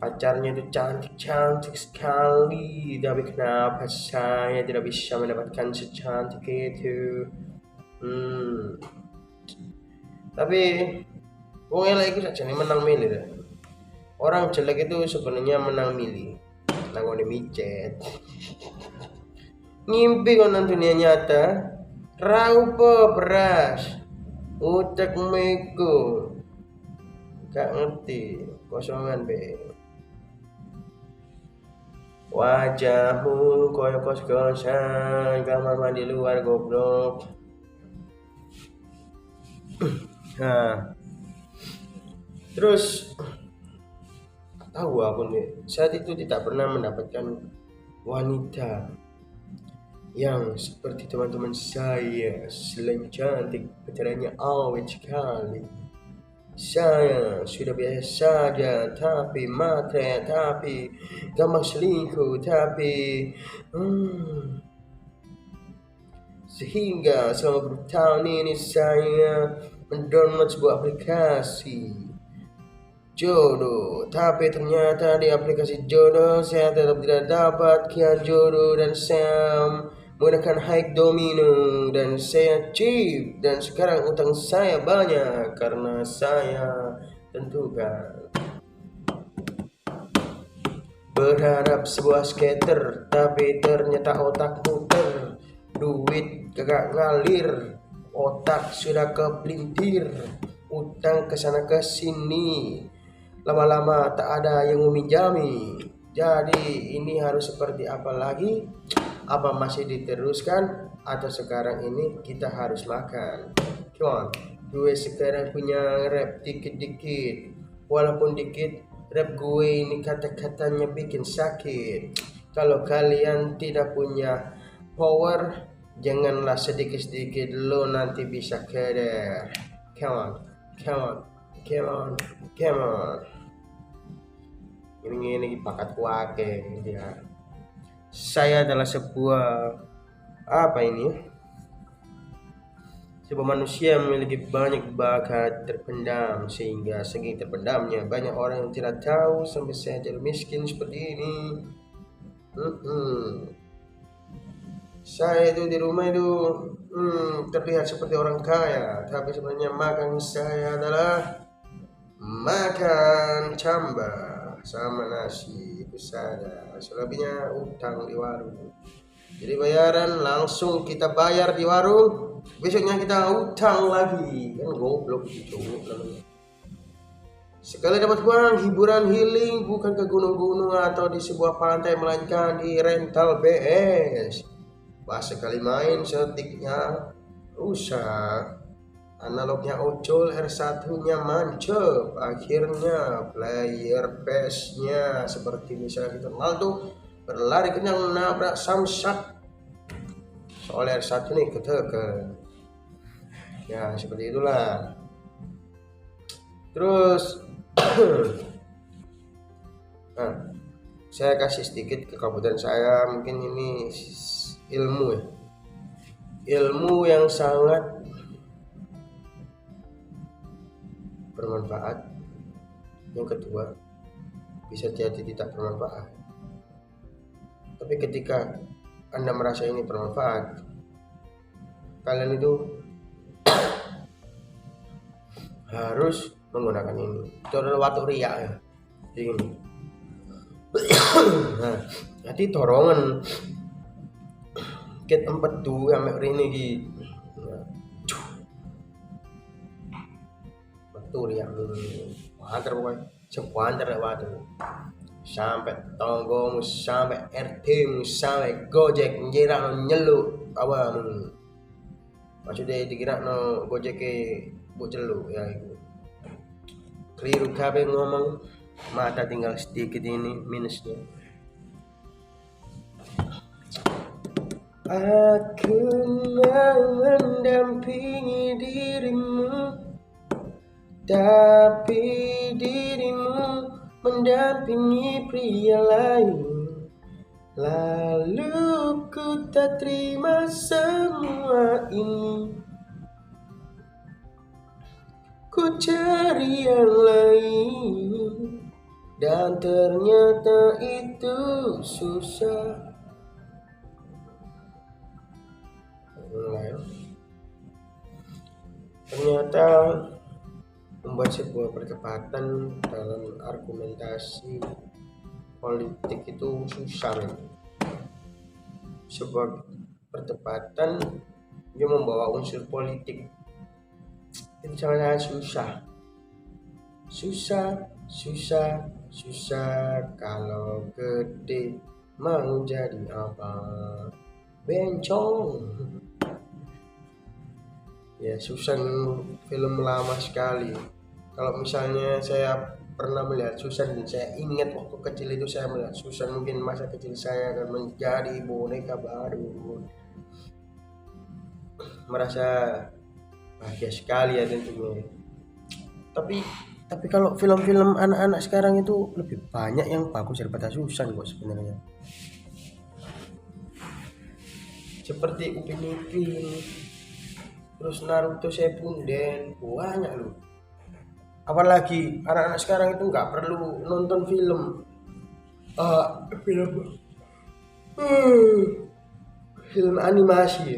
pacarnya itu cantik sekali, tapi kenapa saya tidak bisa mendapatkan secantik itu. Tapi wong elek iku sajane menang milih deh. Orang jelek itu sebenarnya menang milih, nangone micet. Ngimpi konon dunia nyata, raupo beras, utek meko, gak ngerti, kosongan be. Wajahmu koyo kos-kosan, kamar mandi luar goblok. Nah, terus tahu aku nih, saat itu tidak pernah mendapatkan wanita yang seperti teman-teman saya, selain cantik, pacarannya awet sekali. Saya sudah biasa saja, tapi matre, tapi gampang selingkuh, tapi sehingga selama bertahun ini saya mendownload sebuah aplikasi jodoh, tapi ternyata di aplikasi jodoh saya tetap tidak dapat kian jodoh, dan saya menggunakan hike domino dan saya cheap, dan sekarang utang saya banyak karena saya tentukan berharap sebuah skater, tapi ternyata otak muter, duit kagak ngalir, otak sudah kepelintir, utang kesana kesini, lama-lama tak ada yang meminjami. Jadi ini harus seperti apa lagi? Apa masih diteruskan atau sekarang ini kita harus makan? Come on, gue sekarang punya rap dikit-dikit, walaupun dikit, rap gue ini kata-katanya bikin sakit. Kalau kalian tidak punya power, janganlah sedikit-sedikit lo nanti bisa keder. Come on. Ini bakat kuake ya. Saya adalah sebuah sebuah manusia yang memiliki banyak bakat terpendam, sehingga saking terpendamnya banyak orang yang tidak tahu sampai saya jadi miskin seperti ini. Saya itu di rumah itu terlihat seperti orang kaya, tapi sebenarnya makan saya adalah makan camba sama nasi itu saja, selebihnya utang di warung. Jadi bayaran langsung kita bayar di warung, besoknya kita utang lagi, kan goblok gitu namanya. Sekali dapat uang, hiburan healing bukan ke gunung-gunung atau di sebuah pantai, melainkan di rental BS. Pas sekali main setiknya rusak. Analognya ojol, R1-nya mancep, akhirnya player PES-nya seperti misalnya kita Ronaldo berlari kencang nabrak samsak, soalnya R1 nih keteken. Ya seperti itulah. Terus nah, saya kasih sedikit ke kabupaten saya, mungkin ini ilmu ya, ilmu yang sangat bermanfaat. Yang kedua, bisa jadi tidak bermanfaat, tapi ketika Anda merasa ini bermanfaat, kalian itu harus menggunakan ini. Itu adalah waktu riak ya, ini. Nah, jadi dorongan ket empat tuh sampai ini ki, betul ya, antar pokoknya sepantar waktu sampai tonggomu, sampai RT-mu, sampai Gojek ngira nyeluk apa maksudnya dikira no Gojek ke bocelu ya itu keliru kabeh ngomong, mata tinggal sedikit ini minusnya. Aku mau mendampingi dirimu, tapi dirimu mendampingi pria lain. Lalu ku tak terima semua ini, ku cari yang lain, dan ternyata itu susah. Ternyata membuat sebuah perdebatan dalam argumentasi politik itu susah men. Sebuah perdebatan yang membawa unsur politik itu sangat susah kalau gede mau jadi apa, bencong ya. Susan film lama sekali. Kalau misalnya saya pernah melihat Susan, saya ingat waktu kecil itu saya melihat Susan, mungkin masa kecil saya akan menjadi boneka baru, merasa bahagia sekali ya tentunya. Tapi kalau film-film anak-anak sekarang itu lebih banyak yang bagus daripada Susan kok sebenarnya. Seperti Upin Ipin, terus Naruto Shippuden, banyak loh. Apalagi anak-anak sekarang itu nggak perlu nonton film film animasi,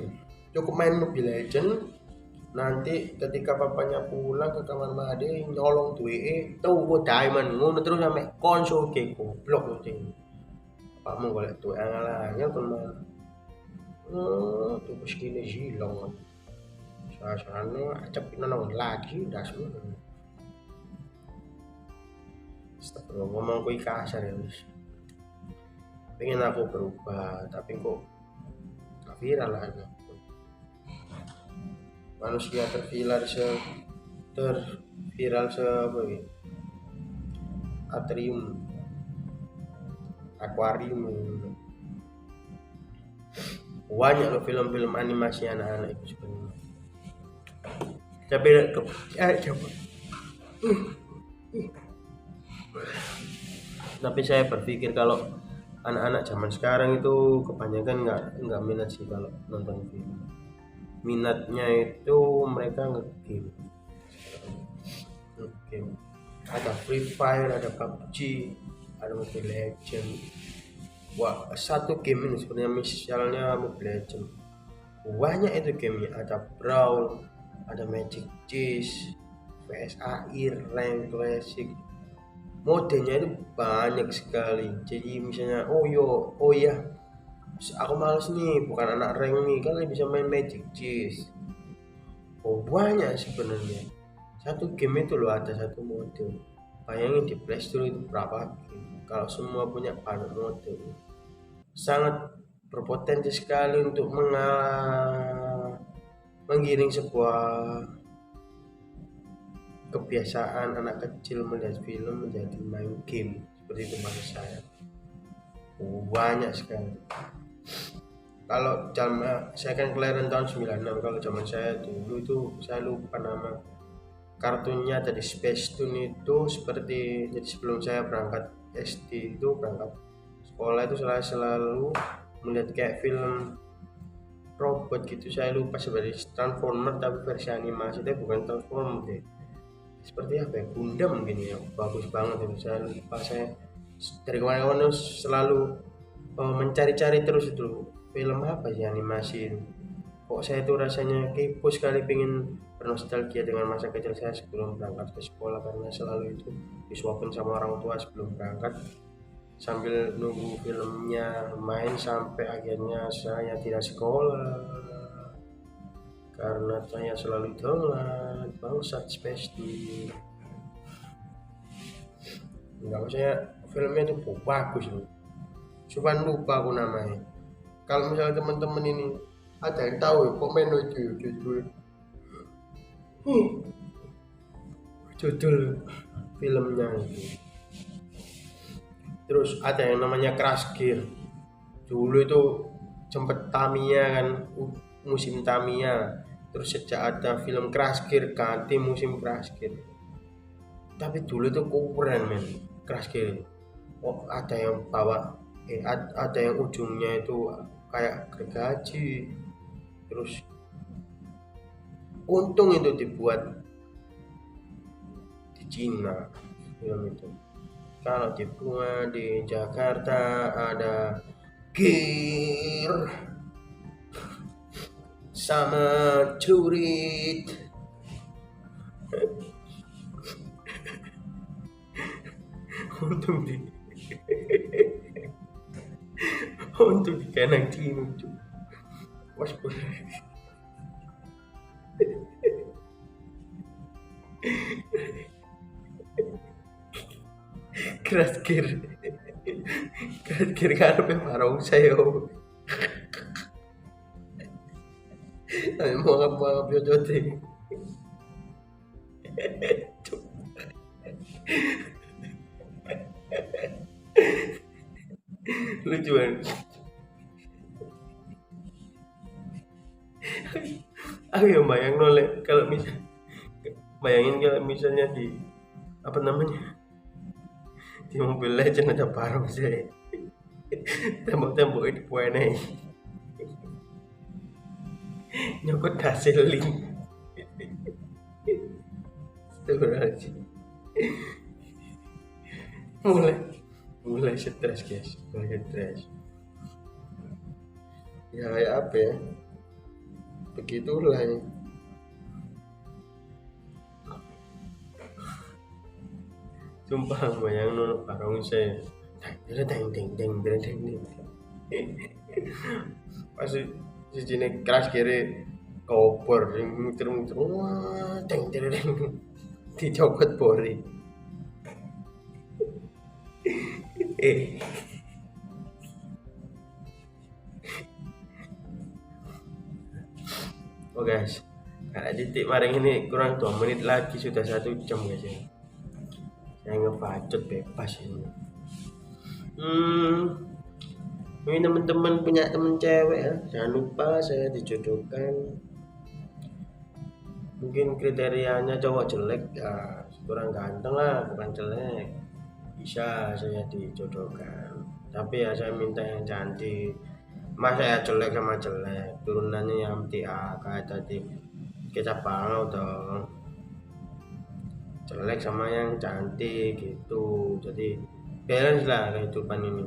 cukup main Mobile Legend. Nanti ketika papanya pulang ke kamar mandi nyolong duit tuh gue diamond ngono terus sampai konsol ke goblok loh ting. Papamu golek duit angalanya teman. Tuh segini hilang. Soalnya acap nonton lagi dah semua. Setelah ngomong gue kasar ya wis. Pengen aku berubah tapi kok gak viral aja. Manusia terviral apa ya? Akuarium. Banyak loh film-film animasi anak-anak itu sebenarnya. Tapi saya berpikir kalau anak-anak zaman sekarang itu kebanyakan nggak minat sih kalau nonton film. Minatnya itu mereka nge-game. Ada Free Fire, ada PUBG, ada Mobile Legend. Wah, satu game ini sebenarnya misalnya Mobile Legend, banyak itu gamenya. Ada Brawl, ada Magic Chess, VSAI, Rank Classic. Modenya itu banyak sekali. Jadi misalnya oh ya aku males nih, bukan anak rank nih, kalian bisa main Magic Chess. Banyak sebenarnya. Satu game itu loh ada satu mode. Bayangin di Play Store itu berapa game. Kalau semua punya banyak mode, sangat berpotensi sekali untuk menggiring sebuah kebiasaan anak kecil melihat film menjadi main game, seperti itu maksud saya. Banyak sekali. Kalau zaman saya kan kelahiran tahun 96, kalau zaman saya dulu itu saya lupa nama kartunnya, dari Space Tune itu. Seperti jadi sebelum saya berangkat SD itu, berangkat sekolah itu selalu melihat kayak film robot gitu, saya lupa, seperti Transformer tapi versi animasi, tapi bukan Transformer deh, seperti apa ya, Gundam mungkin ya, bagus banget itu, saya lupa. Saya dari kemarin-kemarin selalu mencari-cari terus itu film apa sih animasi itu. Kok saya itu rasanya kepo sekali, pengen bernostalgia dengan masa kecil saya sebelum berangkat ke sekolah, karena selalu itu disuapin sama orang tua sebelum berangkat, sambil nunggu filmnya main sampai akhirnya saya tidak sekolah karena saya selalu telat bangsat Space Tune. Enggak, maksudnya filmnya itu bagus loh, cuman lupa aku namanya. Kalau misalnya teman-teman ini ada yang tahu ya, komen itu judul filmnya itu. Terus ada yang namanya Crash Gear, dulu itu sempet Tamiya kan, musim Tamiya. Terus sejak ada film Crash Gear ganti musim Crash Gear. Tapi dulu itu keren men, Crash Gear. Oh, ada yang bawa ada yang ujungnya itu kayak gergaji. Terus untung itu dibuat di Cina film itu. Kalau dibuat di Jakarta ada Gear sama Curit. Untung di untung di kanan timur tuh. Was Crash Gear karepe barongsai yo. Tapi mau apa yo jote. Lucu kan? Aku ya bayang nolek kalau bayangin kalau misalnya di apa namanya, di Mobile Legend ada barang saya tembok-tembok itu buane nyokot hasil link. Astagfirullahaladzim. mulai stres guys, mulai stres ya, kayak apa ya, begitulah ya. Sumpah bayang nol barang saya pas si jenis keras kiri koper muter-muter, wah dicopot pori. Oh guys, karena titik maring ini kurang 2 menit lagi sudah 1 jam guys ya. Saya ngebacot bebas ini. Ini teman-teman punya temen cewek ya, jangan lupa saya dijodohkan. Mungkin kriterianya cowok jelek ya, kurang ganteng lah, bukan jelek, bisa saya dijodohkan. Tapi ya saya minta yang cantik. Masa ya jelek sama jelek, turunannya yang MTA kayak tadi kecap banget dong. Jelek sama yang cantik gitu, jadi balance lah kehidupan ini.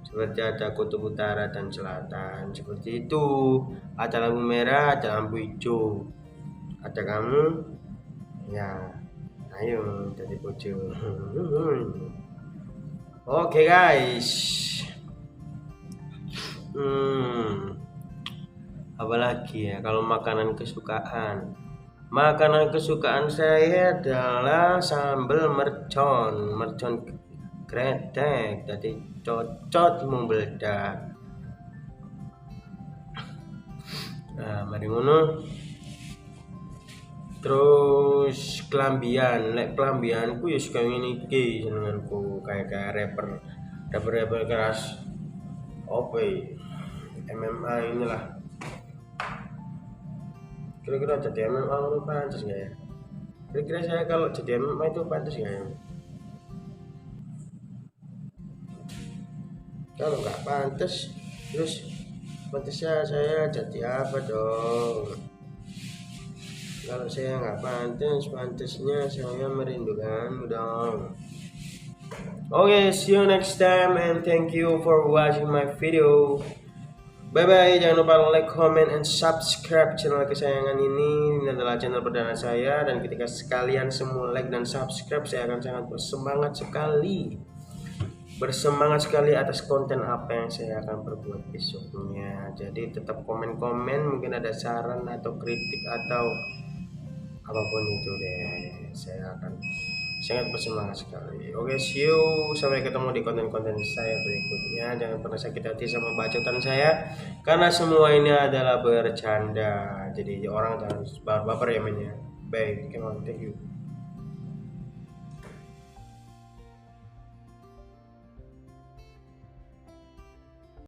Seperti ada kutub utara dan selatan, seperti itu. Ada lampu merah, ada lampu hijau. Ada kamu, ya ayo jadi bojo. Oke guys. Apalagi ya kalau makanan kesukaan. Makanan kesukaan saya adalah sambal mercon kretek, jadi cocot membeledak. Nah mari ngono. Terus kelambianku ya suka ngene iki senenganku kayak rapper keras apa ya? MMA inilah. Kira-kira jadi MMA itu pantas nggak ya? Kira-kira saya kalau jadi MMA itu pantas nggak ya? Kalau nggak pantas, terus pantasnya saya jadi apa dong? Kalau saya nggak pantas, pantasnya saya merindukan dong. Okay, see you next time and thank you for watching my video. Bye bye, jangan lupa like, comment, and subscribe channel kesayangan ini. Ini adalah channel perdana saya dan ketika sekalian semua like dan subscribe, saya akan sangat bersemangat sekali atas konten apa yang saya akan perbuat besoknya. Jadi tetap komen-komen, mungkin ada saran atau kritik atau apapun itu deh, saya akan sangat bersemangat sekali. Oke, see you, sampai ketemu di konten-konten saya berikutnya. Jangan pernah sakit hati sama bacotan saya, karena semua ini adalah bercanda, jadi orang jangan baper ya mainnya. Baik, come on, thank you.